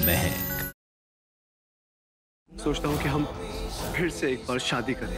महक। सोचता हूँ कि हम फिर से एक बार शादी करें।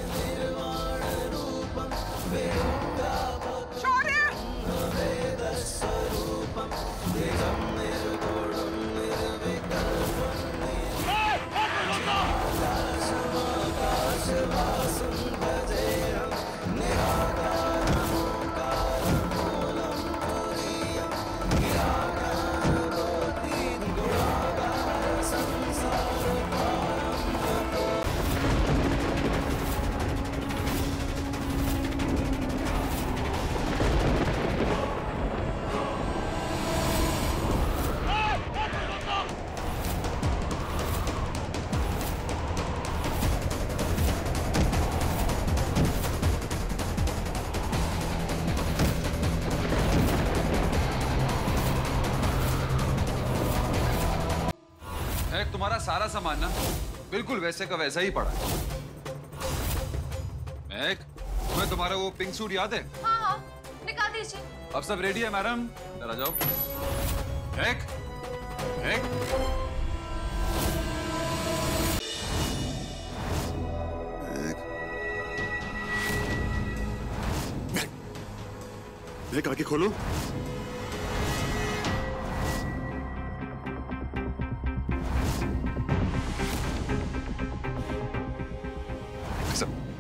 तुम्हारा सारा सामान ना बिल्कुल वैसे का वैसा ही पड़ा है। महक, तुम्हें तुम्हारा वो पिंक सूट याद है? हाँ हाँ, निकाल दीजिए। अब सब रेडी है मैडम, इधर आ जाओ। महक, महक। महक, आंखें खोलो।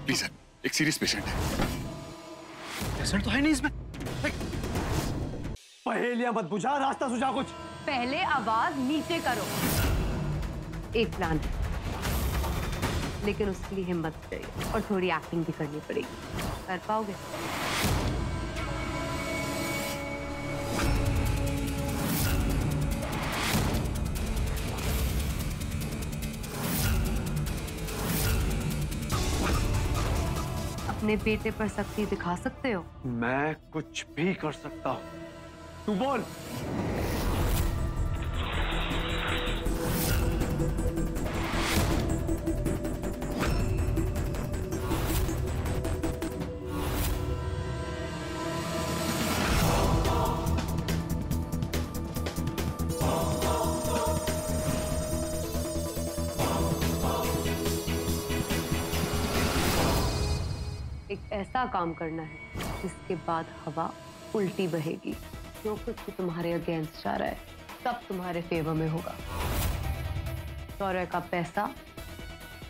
प्लीज सर, एक सीरियस पेशेंट है। पेशेंट तो है नहीं इसमें। पहेलियां मत बुझा, रास्ता सुझा कुछ। पहले आवाज नीचे करो। एक प्लान है, लेकिन उसके लिए हिम्मत चाहिए और थोड़ी एक्टिंग भी करनी पड़ेगी। कर पाओगे? अपने बेटे पर शक्ति दिखा सकते हो? मैं कुछ भी कर सकता हूँ, तू बोल। एक ऐसा काम करना है जिसके बाद हवा उल्टी बहेगी। जो कुछ भी तुम्हारे अगेंस्ट जा रहा है सब तुम्हारे फेवर में होगा। शौर्य का पैसा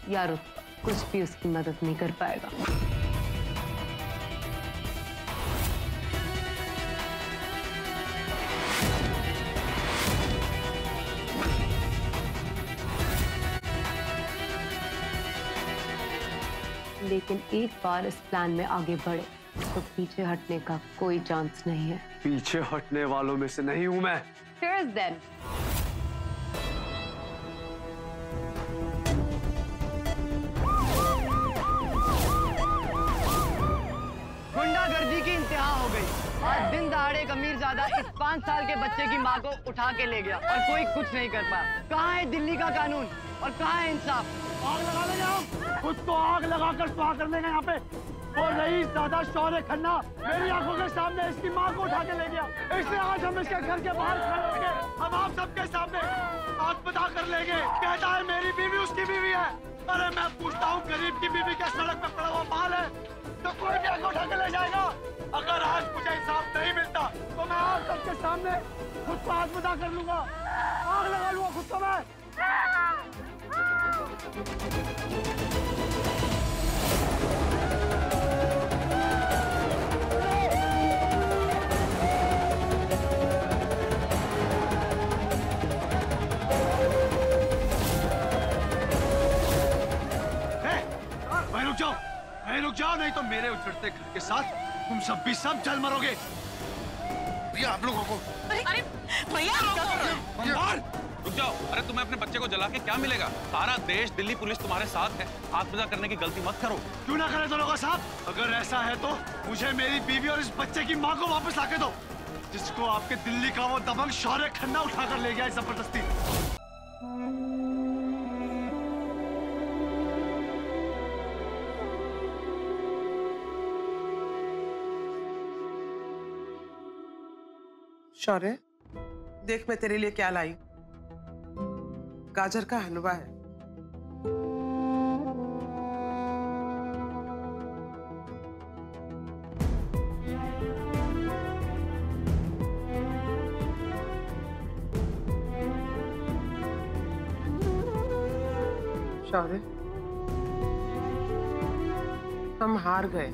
या रुतबा कुछ भी उसकी मदद नहीं कर पाएगा। लेकिन एक बार इस प्लान में आगे बढ़े तो पीछे हटने का कोई चांस नहीं है। पीछे हटने वालों में से नहीं हूं मैं। Cheers then. गुंडागर्दी की इंतहा हो गई। आज दिन दहाड़े एक अमीरजादा इस 5 साल के बच्चे की मां को उठा के ले गया और कोई कुछ नहीं कर पाया। कहाँ है दिल्ली का कानून और कहाँ है इंसाफ? आग लगा ले जाओ, खुद को आग लगाकर स्वाह कर लेगा यहाँ पे। और रईस दादा शौर्य खन्ना मेरी आंखों के सामने इसकी माँ को उठा के ले गया। इसलिए आज हम इसके घर के बाहर खड़े होंगे, हम आप सबके सामने आत्मदाह कर लेंगे। कहता है मेरी बीवी उसकी बीवी है। अरे मैं पूछता हूँ गरीब की बीवी क्या सड़क पे पड़ा हुआ माल है तो कोई भी आगे उठा के ले जाएगा? अगर आज मुझे इंसाफ नहीं मिलता तो मैं आप सबके सामने खुद को आत्मदाह कर लूंगा, आग लगा लूंगा खुद को मैं। रुक जाओ नहीं तो मेरे उछड़ते घर के साथ तुम सब भी सब जल मरोगे। भैया आप लोगों को। अरे भैया रुक जाओ। अरे तुम्हें अपने बच्चे को जला के क्या मिलेगा? सारा देश दिल्ली पुलिस तुम्हारे साथ है। आत्महत्या करने की गलती मत करो। क्यों ना करे दोनों का साथ? अगर ऐसा है तो मुझे मेरी बीवी और इस बच्चे की माँ को वापस लाके दो, जिसको आपके दिल्ली का वो दबंग शौर्य खन्ना उठा कर ले गया जबरदस्ती। शौर्य, देख मैं तेरे लिए क्या लाई। गाजर का हलवा है। शौर्य, हम हार गए,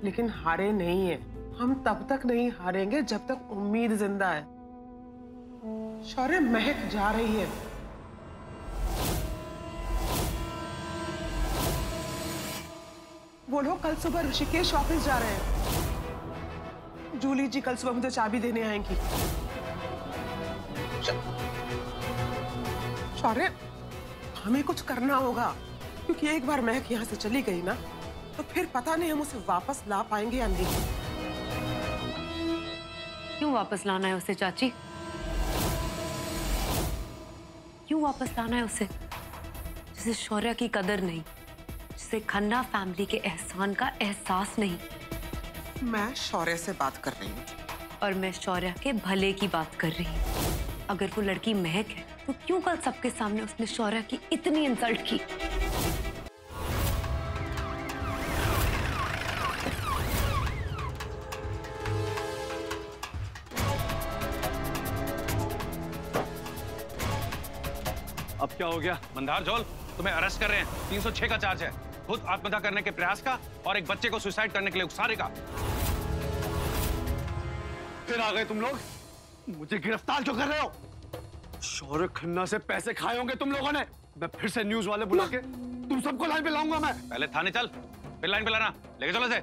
लेकिन हारे नहीं है। हम तब तक नहीं हारेंगे जब तक उम्मीद जिंदा है। शौर्य, महक जा रही है। वो लोग कल सुबह ऋषिकेश ऑफिस जा रहे हैं। जूली जी कल सुबह मुझे चाबी देने आएंगी। शौर्य, हमें कुछ करना होगा, क्योंकि एक बार महक यहाँ से चली गई ना, तो फिर पता नहीं हम उसे वापस ला पाएंगे या नहीं। क्यों वापस लाना है उसे चाची? क्यों वापस लाना है उसे? जिसे शौर्य की कदर नहीं, जिसे खन्ना फैमिली के एहसान का एहसास नहीं। मैं शौर्य से बात कर रही हूँ। और मैं शौर्य के भले की बात कर रही हूँ। अगर वो लड़की महक है, तो क्यों कल सबके सामने उसने शौर्य की इतनी इंसल्ट की? अब क्या हो गया? मंदार झोल, तुम्हें अरेस्ट कर रहे हैं। 306 का चार्ज है, खुद आत्महत्या करने के प्रयास का और एक बच्चे को सुसाइड करने के लिए उकसाने का। फिर आ गए तुम लोग? मुझे गिरफ्तार क्यों कर रहे हो? शौर्य खन्ना से पैसे खाए होंगे तुम लोगों ने। मैं फिर से न्यूज़ वाले बुला के तुम सबको लाइन पे लाऊंगा। मैं पहले थाने चल, फिर लाइन पे लाना। लेके चलो इसे।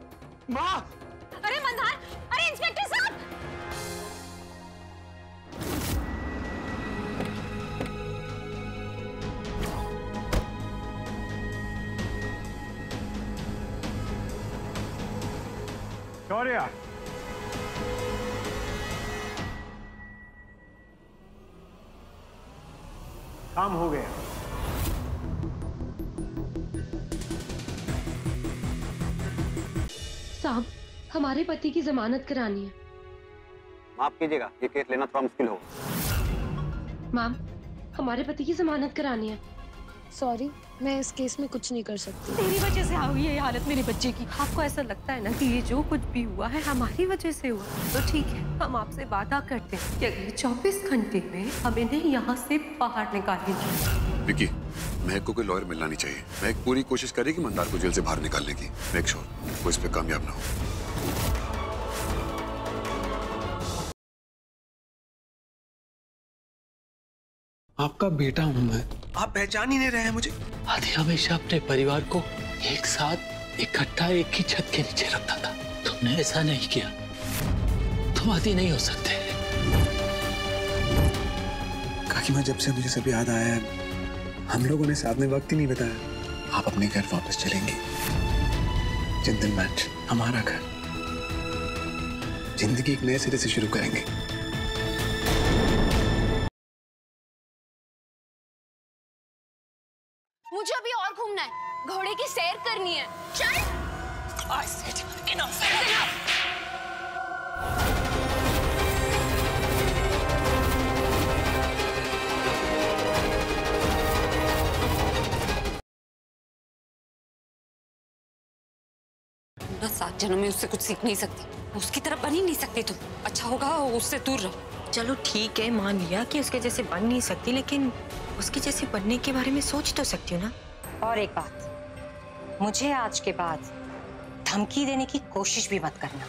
माँ! अरे मंदार, अरे इंस्पेक्टर साहब! शौर्य, काम हो गया। साहब, हमारे पति की जमानत करानी है। माफ कीजिएगा, ये केस लेना थोड़ा मुश्किल होगा। मैम, हमारे पति की जमानत करानी है। सॉरी, मैं इस केस में कुछ नहीं कर सकती। तेरी वजह से हुई है ये हालत मेरे बच्चे की। आपको ऐसा लगता है ना कि ये जो कुछ भी हुआ है हमारी वजह से हुआ, तो ठीक है, हम आपसे वादा करते हैं कि अगले 24 घंटे में हम इन्हें यहाँ से बाहर निकालेंगे। विकी, महक को कोई लॉयर मिलना नहीं चाहिए। महक पूरी कोशिश करेगी मंदार को जेल से बाहर निकालने की। मेक श्योर वो इस पे कामयाब ना हो। आपका बेटा हूं मैं। आप पहचान ही नहीं रहे हैं मुझे। आदि हमेशा अपने परिवार को एक साथ इकट्ठा एक ही छत के नीचे रखता था। तुमने ऐसा नहीं किया। तुम आदि नहीं हो सकते। काकी माँ, जब से मुझे सब याद आया है, हम लोगों ने साथ में वक्त ही नहीं बिताया। आप अपने घर वापस चलेंगे। जिंदल मैच, हमारा घर, जिंदगी एक नए सिरे से शुरू करेंगे। मुझे अभी और घूमना है, घोड़े की सैर करनी है। चल। ना 7 जन्म में उससे कुछ सीख नहीं सकती, उसकी तरह बन ही नहीं सकती तुम। अच्छा होगा उससे दूर रहो। चलो ठीक है, मान लिया कि उसके जैसे बन नहीं सकती, लेकिन उसके जैसे बनने के बारे में सोच तो सकती हूँ ना। और एक बात, मुझे आज के बाद धमकी देने की कोशिश भी मत करना,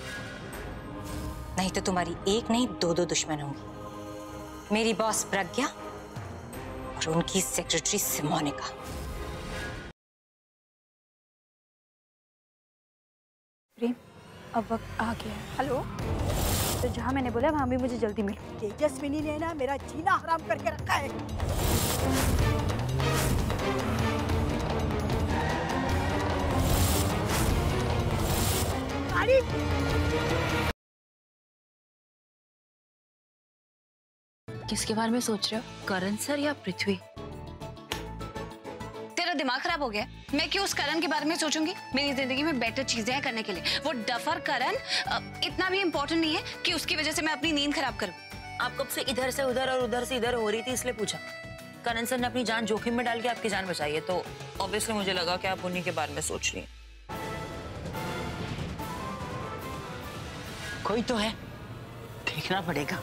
नहीं तो तुम्हारी एक नहीं 2 दुश्मन होंगी। मेरी बॉस प्रज्ञा और उनकी सेक्रेटरी मोनिका। प्रेम, अब वक्त आ गया है। हेलो, तो जहाँ मैंने बोला वहाँ भी मुझे जल्दी मिलो। तेजस्विनी ने ना मेरा जीना हराम करके रखा है। किसके बारे में सोच रहे हो, करण सर या पृथ्वी? तेरा दिमाग खराब हो गया? मैं क्यों उस करण के बारे में सोचूंगी? मेरी जिंदगी में बेटर चीजें हैं करने के लिए। वो डफर करण इतना भी इम्पोर्टेंट नहीं है कि उसकी वजह से मैं अपनी नींद खराब करूं। आप कब से इधर से उधर और उधर से इधर हो रही थी, इसलिए पूछा। करण सर ने अपनी जान जोखिम में डाल के आपकी जान बचाई है, तो ऑब्वियसली मुझे लगा कि आप उन्हीं के बारे में सोच रही हैं। कोई तो है, देखना पड़ेगा।